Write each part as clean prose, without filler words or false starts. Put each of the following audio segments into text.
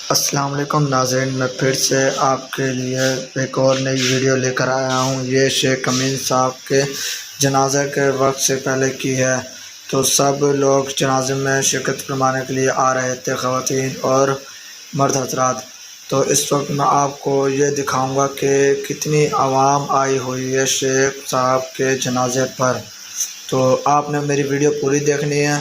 السلام علیکم ناظرین، میں پھر سے آپ کے لیے ایک اور نئی ویڈیو لے کر آیا ہوں۔ یہ شیخ امین صاحب کے جنازے کے وقت سے پہلے کی ہے، تو سب لوگ جنازے میں شرکت فرمانے کے لیے آ رہے تھے، خواتین اور مرد حضرات۔ تو اس وقت میں آپ کو یہ دکھاؤں گا کہ کتنی عوام آئی ہوئی ہے شیخ صاحب کے جنازے پر۔ تو آپ نے میری ویڈیو پوری دیکھنی ہے،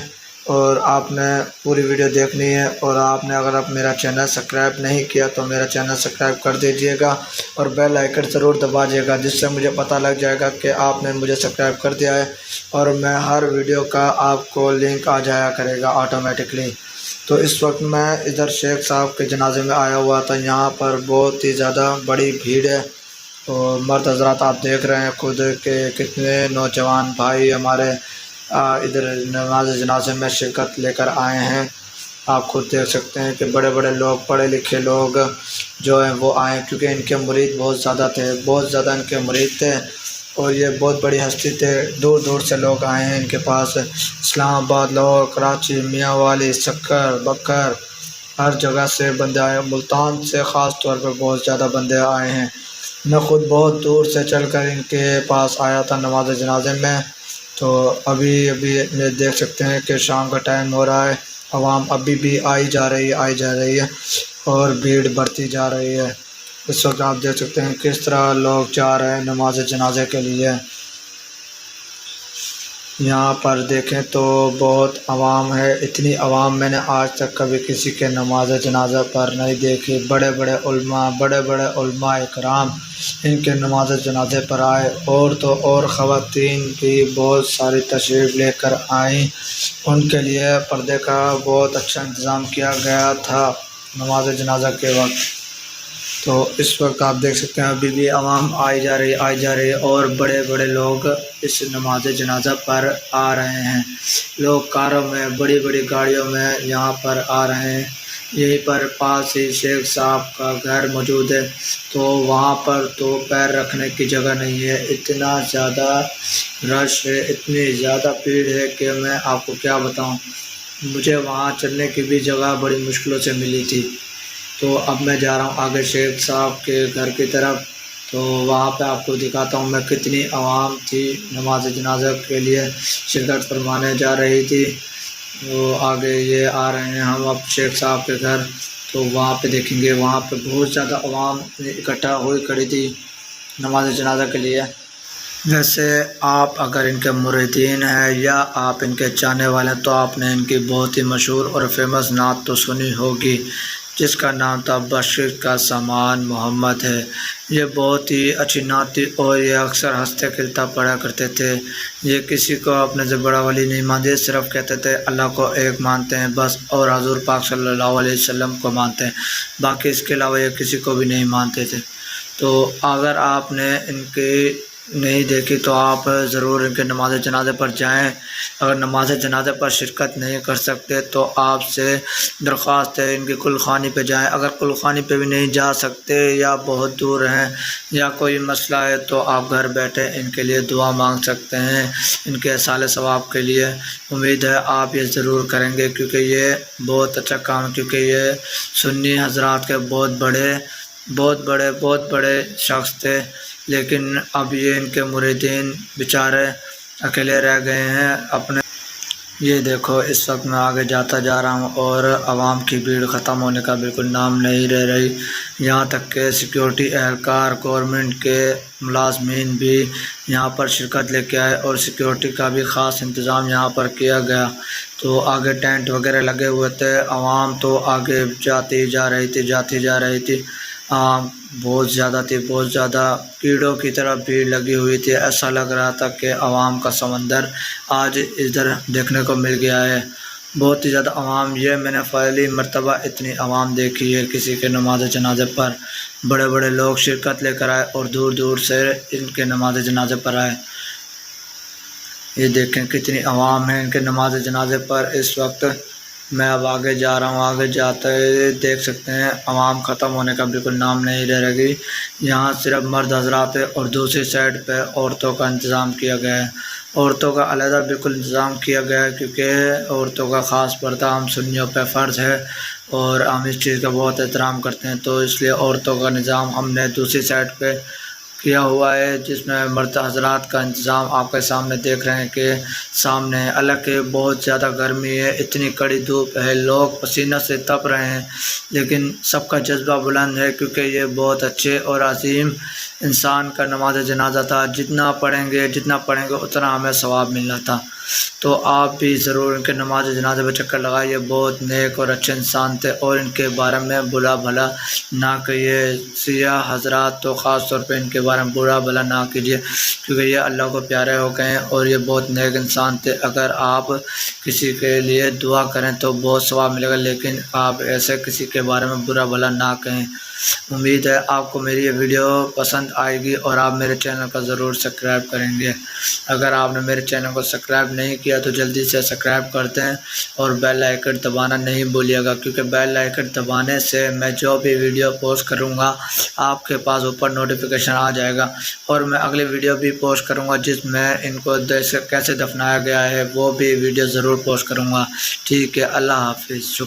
اور آپ نے پوری ویڈیو دیکھنی ہے، اور آپ نے اگر آپ میرا چینل سبسکرائب نہیں کیا تو میرا چینل سبسکرائب کر دیجئے گا، اور بیل آئیکن ضرور دبا دیجئے گا، جس سے مجھے پتہ لگ جائے گا کہ آپ نے مجھے سبسکرائب کر دیا ہے، اور میں ہر ویڈیو کا آپ کو لنک آ جایا کرے گا آٹومیٹکلی۔ تو اس وقت میں ادھر شیخ صاحب کے جنازے میں آیا ہوا تھا۔ یہاں پر بہت ہی زیادہ بڑی بھیڑ ہے، اور مرد حضرات آپ دیکھ رہے ہیں خود کہ کتنے نوجوان بھائی ہمارے ادھر نماز جنازے میں شرکت لے کر آئے ہیں۔ آپ خود دیکھ سکتے ہیں کہ بڑے بڑے لوگ، پڑھے لکھے لوگ جو ہیں وہ آئے، کیونکہ ان کے مرید بہت زیادہ تھے، بہت زیادہ ان کے مرید تھے، اور یہ بہت بڑی ہستی تھے۔ دور دور سے لوگ آئے ہیں ان کے پاس، اسلام آباد، لاہور، کراچی، میاں والی، سکر، بکر، ہر جگہ سے بندے آئے، ملتان سے خاص طور پر بہت زیادہ بندے آئے ہیں۔ میں خود بہت دور سے چل کر ان کے پاس آیا تھا نماز جنازے میں۔ تو ابھی دیکھ سکتے ہیں کہ شام کا ٹائم ہو رہا ہے، عوام ابھی بھی آئی جا رہی ہے، اور بھیڑ بڑھتی جا رہی ہے۔ اس وقت آپ دیکھ سکتے ہیں کس طرح لوگ جا رہے ہیں نماز جنازے کے لیے۔ یہاں پر دیکھیں تو بہت عوام ہے، اتنی عوام میں نے آج تک کبھی کسی کے نماز جنازہ پر نہیں دیکھی۔ بڑے بڑے علماء اکرام ان کے نماز جنازے پر آئے، اور تو اور خواتین بھی بہت ساری تشریف لے کر آئیں۔ ان کے لیے پردے کا بہت اچھا انتظام کیا گیا تھا نماز جنازہ کے وقت۔ تو اس وقت آپ دیکھ سکتے ہیں ابھی بھی عوام آئی جا رہی ہے، اور بڑے بڑے لوگ اس نماز جنازہ پر آ رہے ہیں۔ لوگ کاروں میں، بڑی بڑی گاڑیوں میں یہاں پر آ رہے ہیں۔ یہیں پر پاس ہی شیخ صاحب کا گھر موجود ہے، تو وہاں پر تو پیر رکھنے کی جگہ نہیں ہے، اتنا زیادہ رش ہے، اتنی زیادہ بھیڑ ہے کہ میں آپ کو کیا بتاؤں۔ مجھے وہاں چلنے کی بھی جگہ بڑی مشکلوں سے ملی تھی۔ تو اب میں جا رہا ہوں آگے شیخ صاحب کے گھر کی طرف، تو وہاں پہ آپ کو دکھاتا ہوں میں کتنی عوام تھی نماز جنازہ کے لیے شرکت فرمانے جا رہی تھی۔ وہ آگے یہ آ رہے ہیں ہم اب شیخ صاحب کے گھر، تو وہاں پہ دیکھیں گے وہاں پہ بہت زیادہ عوام اکٹھا ہوئی کھڑی تھی نماز جنازہ کے لیے۔ ویسے آپ اگر ان کے مریدین ہیں یا آپ ان کے چاہنے والے ہیں تو آپ نے ان کی بہت ہی مشہور اور فیمس نعت تو سنی ہوگی، جس کا نام تھا بشر کا سامان محمد ہے۔ یہ بہت ہی اچھی نعت تھی، اور یہ اکثر ہنستے کھیلتا پڑھا کرتے تھے۔ یہ کسی کو اپنے سے بڑا ولی نہیں مانتے، صرف کہتے تھے اللہ کو ایک مانتے ہیں بس، اور حضور پاک صلی اللہ علیہ وسلم کو مانتے ہیں، باقی اس کے علاوہ یہ کسی کو بھی نہیں مانتے تھے۔ تو اگر آپ نے ان کی نہیں دیکھی تو آپ ضرور ان کے نماز جنازے پر جائیں۔ اگر نماز جنازے پر شرکت نہیں کر سکتے تو آپ سے درخواست ہے ان کی کلخانی پہ جائیں۔ اگر کلخانی پہ بھی نہیں جا سکتے یا بہت دور ہیں یا کوئی مسئلہ ہے تو آپ گھر بیٹھے ان کے لیے دعا مانگ سکتے ہیں، ان کے اصال ثواب کے لیے۔ امید ہے آپ یہ ضرور کریں گے، کیونکہ یہ بہت اچھا کام ہے، کیونکہ یہ سنی حضرات کے بہت بڑے شخص تھے، لیکن اب یہ ان کے مریدین بیچارے اکیلے رہ گئے ہیں اپنے۔ یہ دیکھو اس وقت میں آگے جاتا جا رہا ہوں، اور عوام کی بھیڑ ختم ہونے کا بالکل نام نہیں لے رہی۔ یہاں تک کہ سیکیورٹی اہلکار، گورنمنٹ کے ملازمین بھی یہاں پر شرکت لے کے آئے، اور سیکیورٹی کا بھی خاص انتظام یہاں پر کیا گیا۔ تو آگے ٹینٹ وغیرہ لگے ہوئے تھے، عوام تو آگے جاتی جا رہی تھی۔ بہت زیادہ کیڑوں کی طرح بھیڑ لگی ہوئی تھی، ایسا لگ رہا تھا کہ عوام کا سمندر آج ادھر دیکھنے کو مل گیا ہے۔ بہت ہی زیادہ عوام، یہ میں نے پہلی مرتبہ اتنی عوام دیکھی ہے کسی کے نماز جنازے پر۔ بڑے بڑے لوگ شرکت لے کر آئے، اور دور دور سے ان کے نماز جنازے پر آئے۔ یہ دیکھیں کتنی عوام ہے ان کے نماز جنازے پر اس وقت۔ میں اب آگے جا رہا ہوں، آگے جاتے دیکھ سکتے ہیں عوام ختم ہونے کا بالکل نام نہیں لے رہی۔ یہاں صرف مرد حضرات ہے اور دوسری سائڈ پہ عورتوں کا انتظام کیا گیا ہے۔ عورتوں کا علیحدہ بالکل انتظام کیا گیا ہے، کیونکہ عورتوں کا خاص پردہ ہم سنیوں پہ فرض ہے اور ہم اس چیز کا بہت احترام کرتے ہیں، تو اس لیے عورتوں کا نظام ہم نے دوسری سائڈ پہ کیا ہوا ہے، جس میں مرد حضرات کا انتظام آپ کے سامنے دیکھ رہے ہیں کہ سامنے حالانکہ بہت زیادہ گرمی ہے، اتنی کڑی دھوپ ہے، لوگ پسینہ سے تپ رہے ہیں، لیکن سب کا جذبہ بلند ہے، کیونکہ یہ بہت اچھے اور عظیم انسان کا نماز جنازہ تھا۔ جتنا پڑھیں گے اتنا ہمیں ثواب ملنا تھا۔ تو آپ بھی ضرور ان کے نماز جنازے پہ چکر لگائیے، بہت نیک اور اچھے انسان تھے، اور ان کے بارے میں برا بھلا نہ کہیے۔ سیاہ حضرات تو خاص طور پہ ان کے بارے میں برا بھلا نہ کیجیے، کیونکہ یہ اللہ کو پیارے ہو گئے ہیں اور یہ بہت نیک انسان تھے۔ اگر آپ کسی کے لیے دعا کریں تو بہت ثواب ملے گا، لیکن آپ ایسے کسی کے بارے میں برا بھلا نہ کہیں۔ امید ہے آپ کو میری یہ ویڈیو پسند آئے گی اور آپ میرے چینل کو ضرور سبسکرائب کریں گے۔ اگر آپ نے میرے چینل کو سبسکرائب نہیں کیا تو جلدی سے سبسکرائب کر دیں اور بیل آئیکن دبانا نہیں بھولیے گا، کیونکہ بیل آئیکن دبانے سے میں جو بھی ویڈیو پوسٹ کروں گا آپ کے پاس اوپر نوٹیفیکیشن آ جائے گا، اور میں اگلی ویڈیو بھی پوسٹ کروں گا جس میں ان کو کیسے دفنایا گیا ہے وہ بھی ویڈیو ضرور پوسٹ کروں گا۔ ٹھیک ہے، اللہ حافظ، شکریہ۔